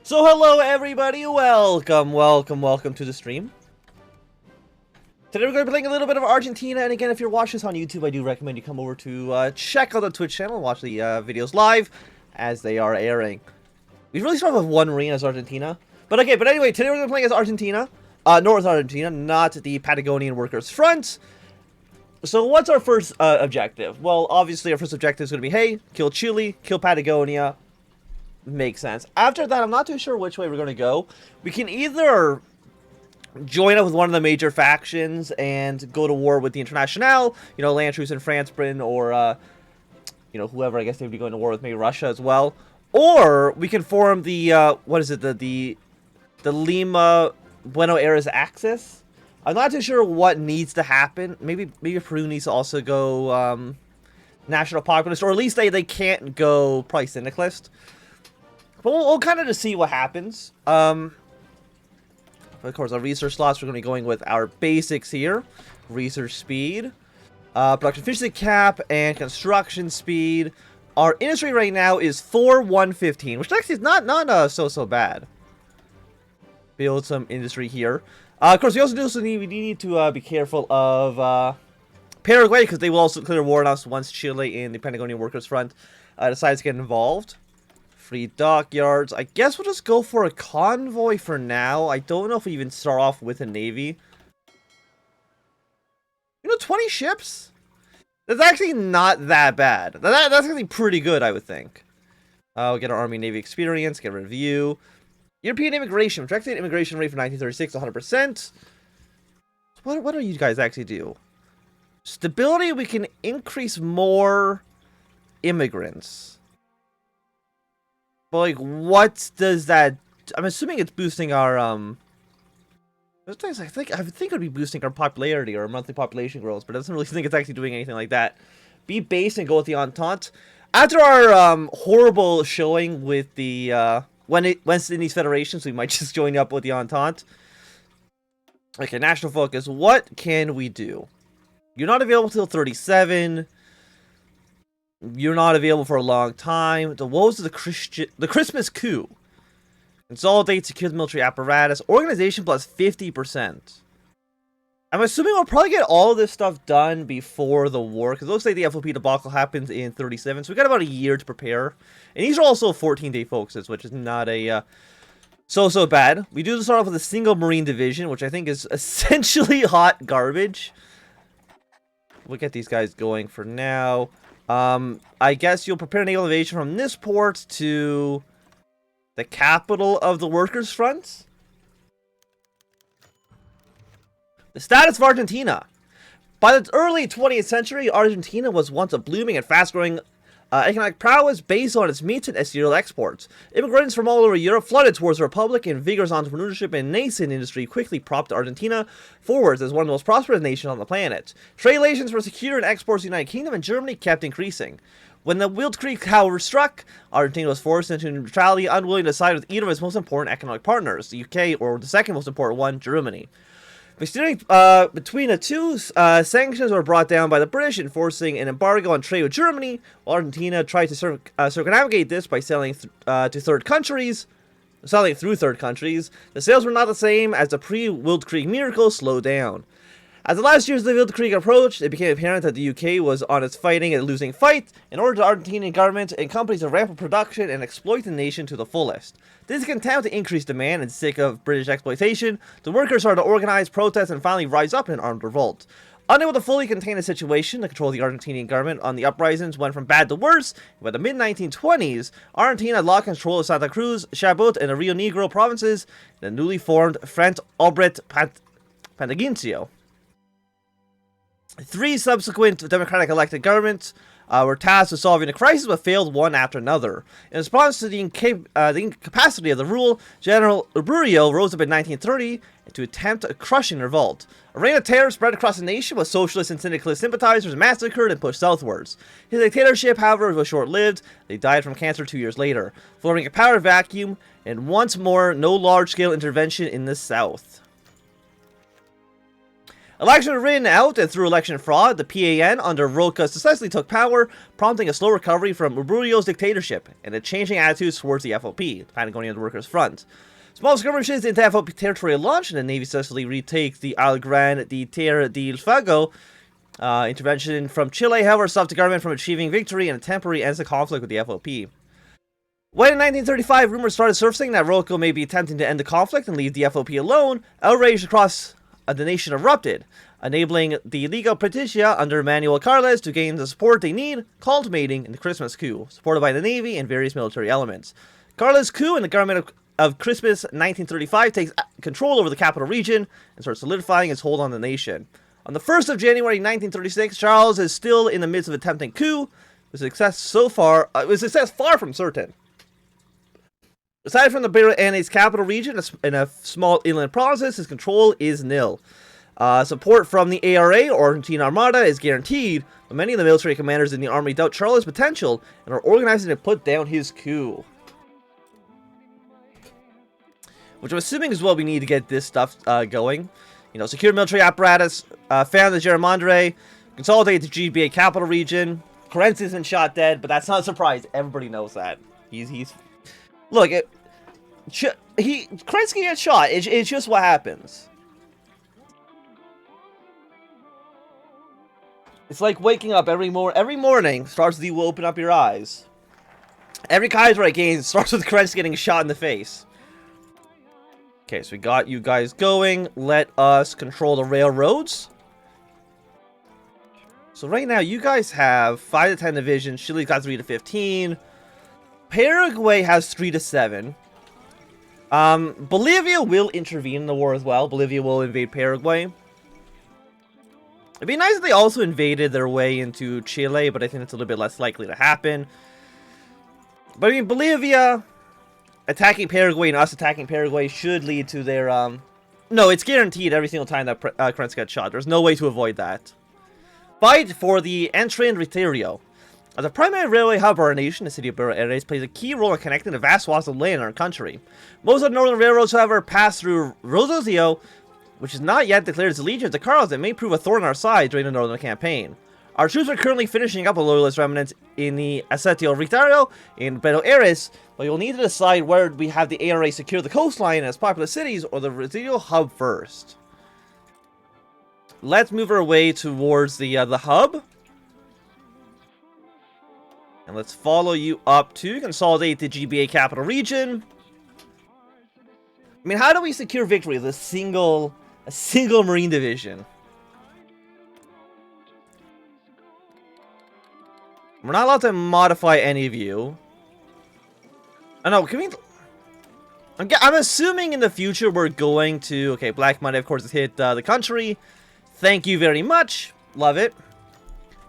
So hello everybody, welcome to the stream. Today we're going to be playing a little bit of Argentina, and again, if you're watching this on YouTube, I do recommend you come over to check out the Twitch channel and watch the videos live as they are airing. We really start with one marine as Argentina. But anyway, today we're going to be playing as Argentina, North Argentina, not the Patagonian Workers' Front. So what's our first objective? Well, obviously our first objective is going to be, hey, kill Chile, kill Patagonia. Makes sense. After that, I'm not too sure which way we're going to go. We can either join up with one of the major factions and go to war with the Internationale, you know, land troops in France, Britain, or, you know, whoever. I guess they'd be going to war with maybe Russia as well. Or we can form the, what is it, the Lima Buenos Aires axis. I'm not too sure what needs to happen. Maybe Peru needs to also go national populist, or at least they can't go probably syndicalist. But we'll kind of just see what happens. Of course, our research slots, we're going to be going with our basics here. Research speed, production efficiency cap, and construction speed. Our industry right now is 4115, which actually is not so bad. Build some industry here. Of course, we also need to be careful of Paraguay, because they will also declare war on us once Chile and the Patagonian Workers' Front decides to get involved. Free dockyards. I guess we'll just go for a convoy for now. I don't know if we even start off with a navy. You know, 20 ships? That's actually not that bad. That's actually pretty good, I would think. We'll get our Army Navy experience, get a review. European immigration. Projected immigration rate for 1936, 100%. What do you guys actually do? Stability, we can increase more immigrants. But, like, what does that... I'm assuming it's boosting our, I think it would be boosting our popularity or our monthly population growth, but I don't really think it's actually doing anything like that. Be base and go with the Entente. After our, horrible showing with the, West Indies Federations, we might just join up with the Entente. Okay, national focus. What can we do? You're not available till 37... You're not available for a long time. The woes of the Christmas coup. Consolidate, secure the military apparatus. Organization plus 50%. I'm assuming we'll probably get all of this stuff done before the war, because it looks like the FOP debacle happens in 37, so we got about a year to prepare. And these are also 14-day focuses, which is not a so bad. We do start off with a single Marine division, which I think is essentially hot garbage. We'll get these guys going for now. I guess you'll prepare naval invasion from this port to the capital of the Workers' Front. The status of Argentina. By the early 20th century, Argentina was once a blooming and fast-growing economic prowess based on its meat and cereal exports. Immigrants from all over Europe flooded towards the Republic, and vigorous entrepreneurship and nascent industry quickly propped Argentina forwards as one of the most prosperous nations on the planet. Trade relations were secure, and exports to the United Kingdom and Germany kept increasing. When the Wild Creek, however, struck, Argentina was forced into neutrality, unwilling to side with either of its most important economic partners, the UK or the second most important one, Germany. Steering between the two, sanctions were brought down by the British, enforcing an embargo on trade with Germany, while Argentina tried to circumnavigate this by selling through third countries. The sales were not the same as the pre-Wild Creek miracle slowed down. As the last years of the Wild Creek approached, it became apparent that the UK was on its fighting and losing fight in order for the Argentinian government and companies to ramp up production and exploit the nation to the fullest. Discontent with the increased demand and sick of British exploitation, the workers started to organize, protest, and finally rise up in an armed revolt. Unable to fully contain the situation, the control of the Argentinian government on the uprisings went from bad to worse. By the mid-1920s, Argentina had lost control of Santa Cruz, Chubut, and the Rio Negro provinces in the newly formed Frente Obrera Patagonio. Three subsequent democratic elected governments were tasked with solving the crisis, but failed one after another. In response to the incapacity of the rule, General Urburiel rose up in 1930 to attempt a crushing revolt. A reign of terror spread across the nation, with socialist and syndicalist sympathizers massacred and pushed southwards. His dictatorship, however, was short-lived. They died from cancer 2 years later, forming a power vacuum, and once more, no large-scale intervention in the south. Election ridden out and through election fraud, the PAN under Roca successfully took power, prompting a slow recovery from Urburio's dictatorship and a changing attitudes towards the FOP, the Patagonian Workers' Front. Small skirmishes into FOP territory launched, and the Navy successfully retakes the Al Gran de Tierra del Fuego. Intervention from Chile, however, stopped the government from achieving victory and temporarily ends the conflict with the FOP. When in 1935 rumors started surfacing that Roca may be attempting to end the conflict and leave the FOP alone, outrage across the nation erupted, enabling the Liga Patricia under Manuel Carles to gain the support they need, culminating in the Christmas coup, supported by the Navy and various military elements. Carles' coup and the government of Christmas 1935 takes control over the capital region and starts solidifying its hold on the nation. On the 1st of January 1936, Charles is still in the midst of attempting coup, with success far from certain. Aside from the Pyrenees capital region and a small inland provinces, his control is nil. Support from the ARA, or Argentina Armada, is guaranteed, but many of the military commanders in the army doubt Charles' potential and are organizing to put down his coup. Which I'm assuming is what we need to get this stuff going. You know, secure military apparatus, found the Germandre, consolidate the GBA capital region. Kerensky's been shot dead, but that's not a surprise. Everybody knows that. He's look, Kerensky gets shot. It's just what happens. It's like waking up every morning starts with you open up your eyes. Every Kaiserreich game starts with Kerensky getting shot in the face. Okay, so we got you guys going. Let us control the railroads. So right now, you guys have 5 to 10 divisions. Chile's got 3 to 15. Paraguay has 3 to 7. Bolivia will intervene in the war as well. Bolivia will invade Paraguay. It'd be nice if they also invaded their way into Chile, but I think it's a little bit less likely to happen. But I mean, Bolivia attacking Paraguay and us attacking Paraguay should lead to their, no, it's guaranteed every single time that Kerensky gets shot. There's no way to avoid that. Fight for the Entren Retirio. As a primary railway hub of our nation, the city of Buenos Aires plays a key role in connecting the vast swaths of land in our country. Most of the northern railroads, however, pass through Rososio, which is not yet declared its allegiance to Carlos and may prove a thorn in our side during the northern campaign. Our troops are currently finishing up a loyalist remnants in the Asetio Retirio in Buenos Aires, but you'll need to decide whether we have the ARA secure the coastline as populous cities or the residual hub first. Let's move our way towards the hub. And let's follow you up to consolidate the GBA capital region. I mean, how do we secure victory with a single Marine division? We're not allowed to modify any of you. I know, can we... I'm assuming in the future we're going to... Okay, Black Monday, of course, has hit the country. Thank you very much. Love it.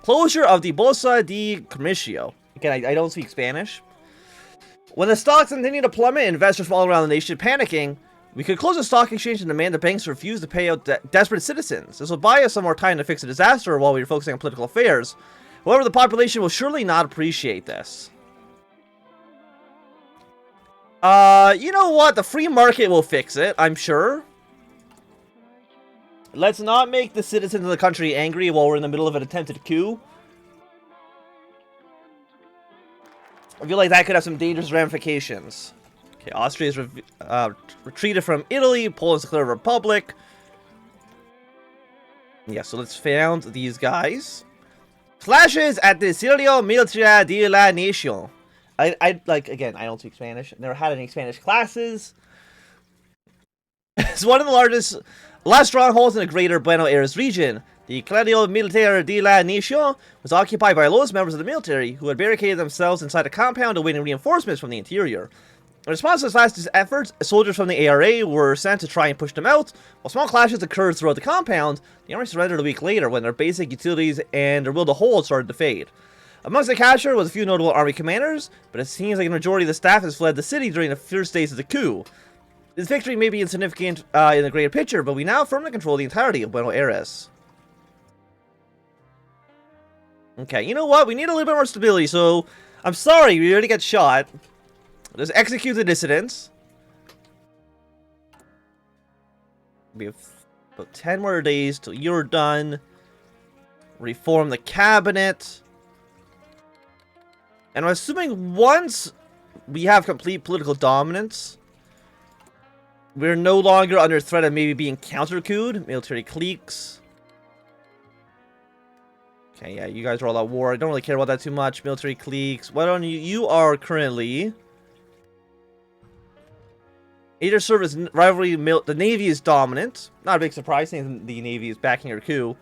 Closure of the Bolsa de Comercio. Again, I don't speak Spanish. When the stocks continue to plummet and investors from all around the nation panicking, we could close the stock exchange and demand the banks refuse to pay out desperate citizens. This will buy us some more time to fix the disaster while we are focusing on political affairs. However, the population will surely not appreciate this. You know what? The free market will fix it, I'm sure. Let's not make the citizens of the country angry while we're in the middle of an attempted coup. I feel like that could have some dangerous ramifications. Okay, Austria's retreated from Italy. Poland's declared a republic. Yeah, so let's found these guys. Clashes at the Servicio Militar de la Nación. Again, I don't speak Spanish. Never had any Spanish classes. It's one of the last strongholds in the greater Buenos Aires region. The Servicio Militar de la Nación was occupied by lowest members of the military who had barricaded themselves inside a compound awaiting reinforcements from the interior. In response to this last efforts, soldiers from the ARA were sent to try and push them out. While small clashes occurred throughout the compound, the army surrendered a week later when their basic utilities and their will to hold started to fade. Amongst the captured was a few notable army commanders, but it seems like a majority of the staff has fled the city during the first days of the coup. This victory may be insignificant in the greater picture, but we now firmly control the entirety of Buenos Aires. Okay, you know what? We need a little bit more stability, so I'm sorry, we already got shot. Let's execute the dissidents. We have So 10 more days till you're done. Reform the cabinet. And I'm assuming once we have complete political dominance, we're no longer under threat of maybe being counter-couped. Military cliques. Okay, yeah, you guys are all at war. I don't really care about that too much. Military cliques. Why don't you... You are currently... Either service rivalry... The Navy is dominant. Not a big surprise, since the Navy is backing your coup.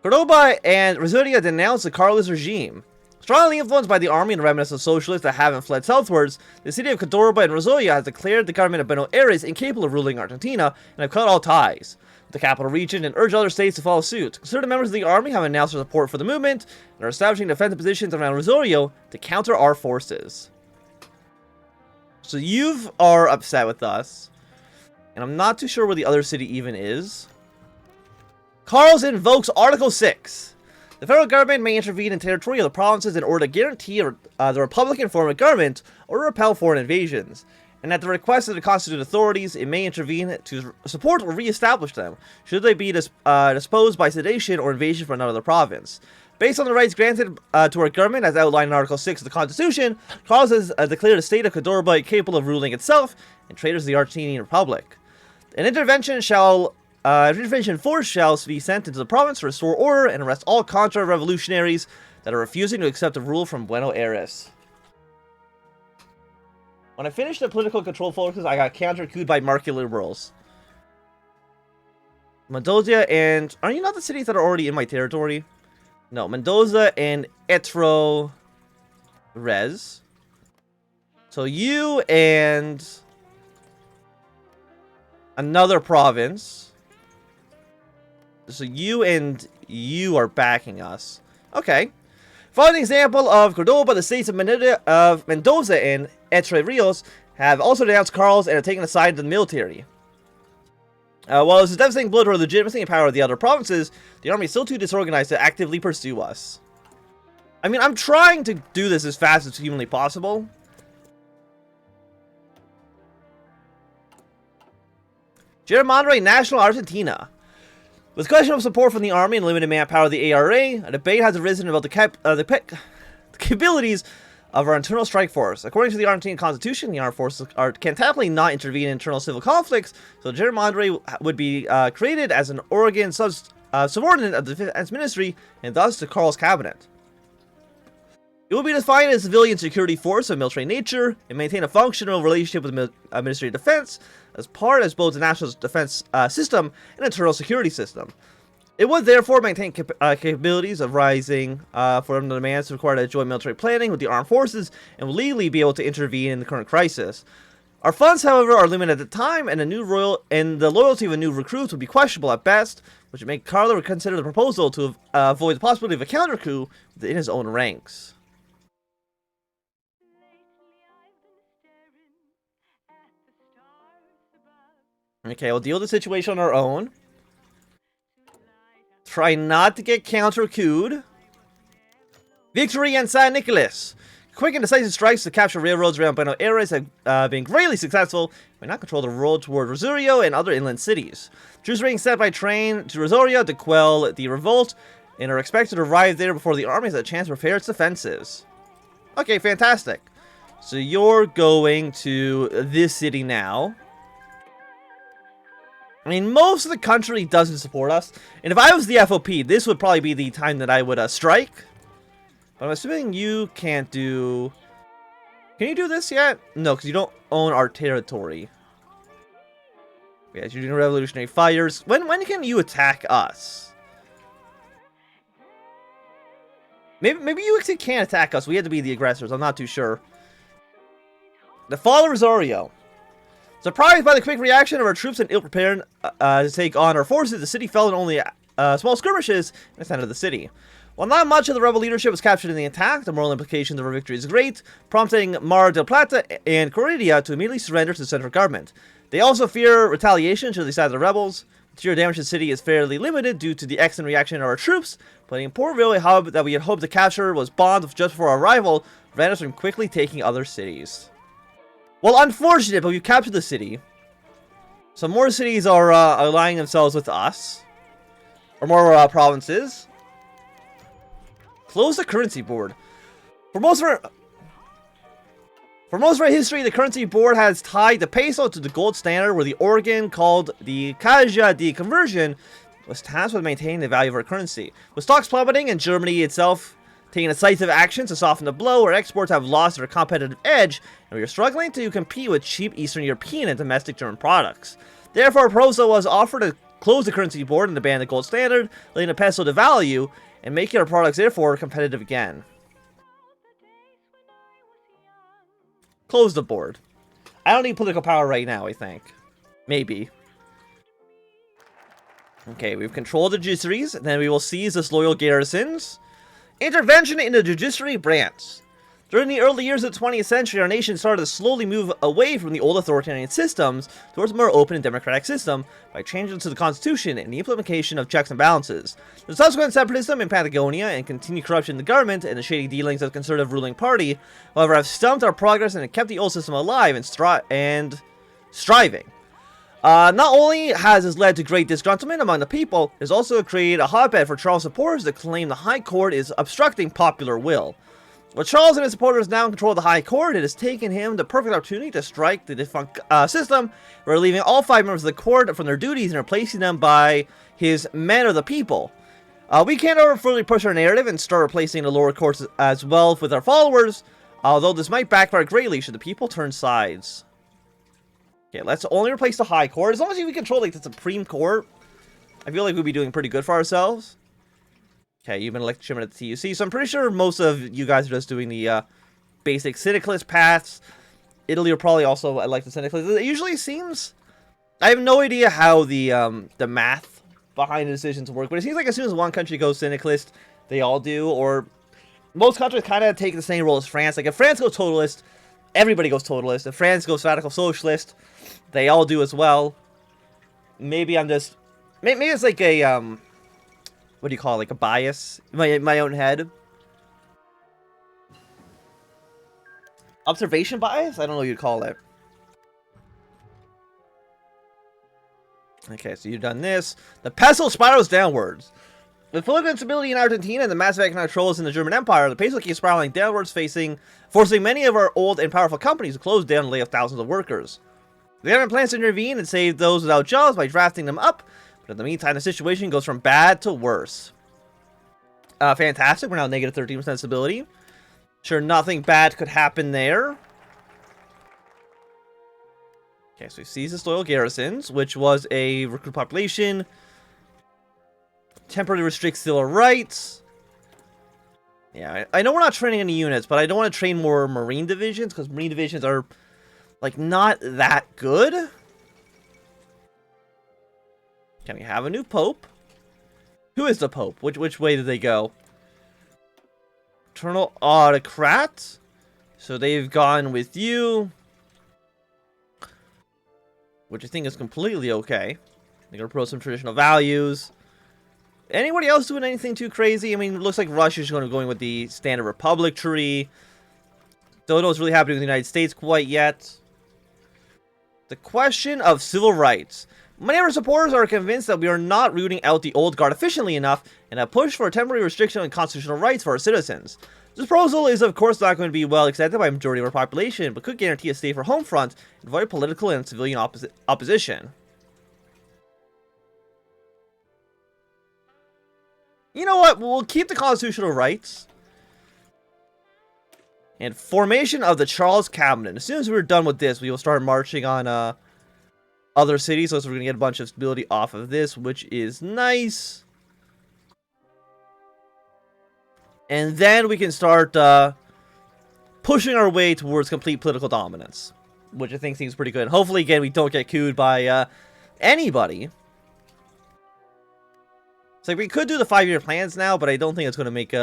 Cordoba and Rosardia denounced the Carlist regime. Strongly influenced by the army and remnants of socialists that haven't fled southwards, the city of Cordoba and Rosario has declared the government of Buenos Aires incapable of ruling Argentina and have cut all ties with the capital region and urged other states to follow suit. Certain members of the army have announced their support for the movement and are establishing defensive positions around Rosario to counter our forces. So you are upset with us, and I'm not too sure where the other city even is. Carlos invokes Article 6. The federal government may intervene in territory of the provinces in order to guarantee the Republican form of government or repel foreign invasions. And at the request of the constituted authorities, it may intervene to support or re-establish them, should they be disposed by sedation or invasion from another province. Based on the rights granted to our government, as outlined in Article 6 of the Constitution, Carlos has declared the state of Cordoba capable of ruling itself and traitors to the Argentinian Republic. An intervention force shall be sent into the province to restore order and arrest all contra-revolutionaries that are refusing to accept the rule from Buenos Aires. When I finished the political control focus, I got counter-couped by market liberals. Mendoza and... Are you not the cities that are already in my territory? No, Mendoza and Etro Res. So you and another province. So you are backing us. Okay. Following the example of Cordoba, the states of Mendoza and Entre Rios have also denounced Carlos and are taking a side of the military. While it's a devastating blow to our legitimacy and power of the other provinces, the army is still too disorganized to actively pursue us. I mean, I'm trying to do this as fast as humanly possible. Germandre National Argentina. With questionable support from the army and limited manpower of the ARA, a debate has arisen about the capabilities of our internal strike force. According to the Argentine Constitution, the armed forces can technically not intervene in internal civil conflicts, so Germandre would be created as an organ subordinate of the Defense Ministry and thus to Carlos' cabinet. It will be defined as a civilian security force of military nature and maintain a functional relationship with the Ministry of Defense as part as both the national defense system and internal security system. It would therefore maintain capabilities of rising from the demands required to join military planning with the armed forces and will legally be able to intervene in the current crisis. Our funds, however, are limited at the time, and the loyalty of a new recruit would be questionable at best, which would make Carlo reconsider the proposal to avoid the possibility of a counter-coup within his own ranks. Okay, we'll deal with the situation on our own. Try not to get counter-couped. Victory in San Nicolas. Quick and decisive strikes to capture railroads around Buenos Aires have been greatly successful. We now control the road toward Rosario and other inland cities. Troops are being sent by train to Rosario to quell the revolt and are expected to arrive there before the army has a chance to prepare its defenses. Okay, fantastic. So you're going to this city now. I mean, most of the country doesn't support us. And if I was the FOP, this would probably be the time that I would strike. But I'm assuming you can't do... Can you do this yet? No, because you don't own our territory. Yes, you're doing revolutionary fires. When can you attack us? Maybe you actually can't attack us. We had to be the aggressors. I'm not too sure. The fall of Rosario. Surprised by the quick reaction of our troops and ill-prepared to take on our forces, the city fell in only small skirmishes in the center of the city. While not much of the rebel leadership was captured in the attack, the moral implications of our victory is great, prompting Mar del Plata and Correia to immediately surrender to the central government. They also fear retaliation should they side the rebels. The material damage to the city is fairly limited due to the excellent reaction of our troops, but the important railway hub that we had hoped to capture was bombed just before our arrival, preventing us from quickly taking other cities. Well, unfortunate, but we captured the city. So more cities are aligning themselves with us. Or more provinces. Close the currency board. For most of our history, the currency board has tied the peso to the gold standard, where the organ called the Caja de Conversion was tasked with maintaining the value of our currency. With stocks plummeting and Germany itself taking decisive action to soften the blow, our exports have lost their competitive edge, and we are struggling to compete with cheap Eastern European and domestic German products. Therefore, a proposal was offered to close the currency board and abandon the gold standard, letting the peso devalue, and making our products therefore competitive again. Close the board. I don't need political power right now, I think. Maybe. Okay, we've controlled the judiciaries, then we will seize disloyal garrisons. Intervention in the judiciary branch. During the early years of the 20th century, our nation started to slowly move away from the old authoritarian systems towards a more open and democratic system by changes to the constitution and the implementation of checks and balances. The subsequent separatism in Patagonia and continued corruption in the government and the shady dealings of the conservative ruling party, however, have stumped our progress and have kept the old system alive and striving. Not only has this led to great disgruntlement among the people, it has also created a hotbed for Charles' supporters to claim the High Court is obstructing popular will. With Charles and his supporters now in control of the High Court, it has taken him the perfect opportunity to strike the defunct system, relieving all 5 members of the court from their duties and replacing them by his men of the people. We can't ever further push our narrative and start replacing the lower courts as well with our followers, although this might backfire greatly should the people turn sides. Okay, let's only replace the High Court. As long as we control like the Supreme Court, I feel like we'll be doing pretty good for ourselves. Okay, you've been elected chairman at the TUC, so I'm pretty sure most of you guys are just doing the basic syndicalist paths. Italy will probably also elect the syndicalist. It usually seems... I have no idea how the math behind the decisions work, but it seems like as soon as one country goes syndicalist, they all do, or most countries kind of take the same role as France. Like if France goes totalist, everybody goes totalist. If France goes radical socialist, they all do as well. Maybe I'm just... Maybe it's like a... what do you call it? Like a bias in my own head. Observation bias? I don't know what you'd call it. Okay, so you've done this. The peso spirals downwards. With political instability in Argentina and the massive economic troubles in the German Empire, the peso keeps spiraling downwards, forcing many of our old and powerful companies to close down and lay off thousands of workers. The government plans to intervene and save those without jobs by drafting them up, but in the meantime, the situation goes from bad to worse. Fantastic, we're now negative 13% stability. Sure, nothing bad could happen there. Okay, so we seize disloyal garrisons, which was a recruit population. Temporarily restricts civil rights. Yeah, I know we're not training any units, but I don't want to train more marine divisions, because marine divisions are, like, not that good. Can we have a new pope? Who is the pope? Which way did they go? Eternal autocrat. So they've gone with you. Which I think is completely okay. They're going to promote some traditional values. Anybody else doing anything too crazy? I mean, it looks like Russia's going with the standard republic tree. Don't know what's really happening with the United States quite yet. The question of civil rights. Many of our supporters are convinced that we are not rooting out the old guard efficiently enough and have pushed for a temporary restriction on constitutional rights for our citizens. This proposal is of course not going to be well accepted by a majority of our population, but could guarantee a safer home front and avoid political and civilian opposition. You know what? We'll keep the constitutional rights. And formation of the Charles Cabinet. As soon as we're done with this, we will start marching on other cities. So we're going to get a bunch of stability off of this, which is nice. And then we can start pushing our way towards complete political dominance, which I think seems pretty good. Hopefully, again, we don't get cooed by anybody. It's like we could do the 5-year plans now, but I don't think it's going to make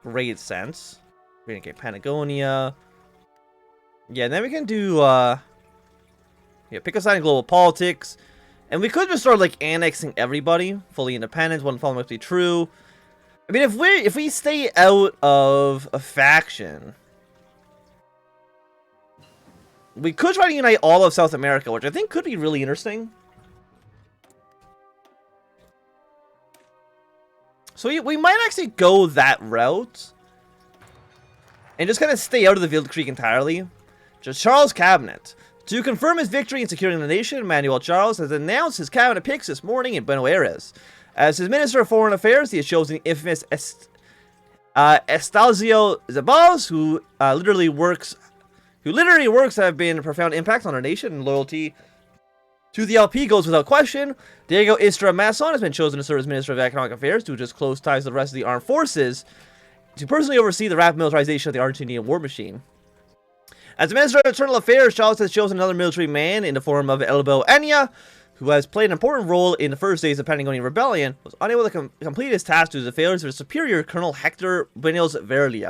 great sense. We're going to get Patagonia. Yeah, and then we can do pick a side in global politics. And we could just start like annexing everybody. Fully independent, one follow must be true. I mean, if we stay out of a faction, We could try to unite all of South America, which I think could be really interesting. So we might actually go that route. And just kind of stay out of the Wild Creek entirely. Just Charles' cabinet. To confirm his victory in securing the nation, Manuel Charles has announced his cabinet picks this morning in Buenos Aires. As his Minister of Foreign Affairs, he has chosen the infamous Estalcio Zabaz, who literally works to have been a profound impact on our nation, and loyalty to the LP goes without question. Diego Istra Masson has been chosen to serve as Minister of Economic Affairs due to his close ties to the rest of the armed forces, to personally oversee the rapid militarization of the Argentinian war machine. As Minister of Internal Affairs, Charles has chosen another military man in the form of Elbo Enya, who has played an important role in the first days of the Patagonian Rebellion, was unable to complete his task due to the failures of his superior, Colonel Hector Buenos Verlia.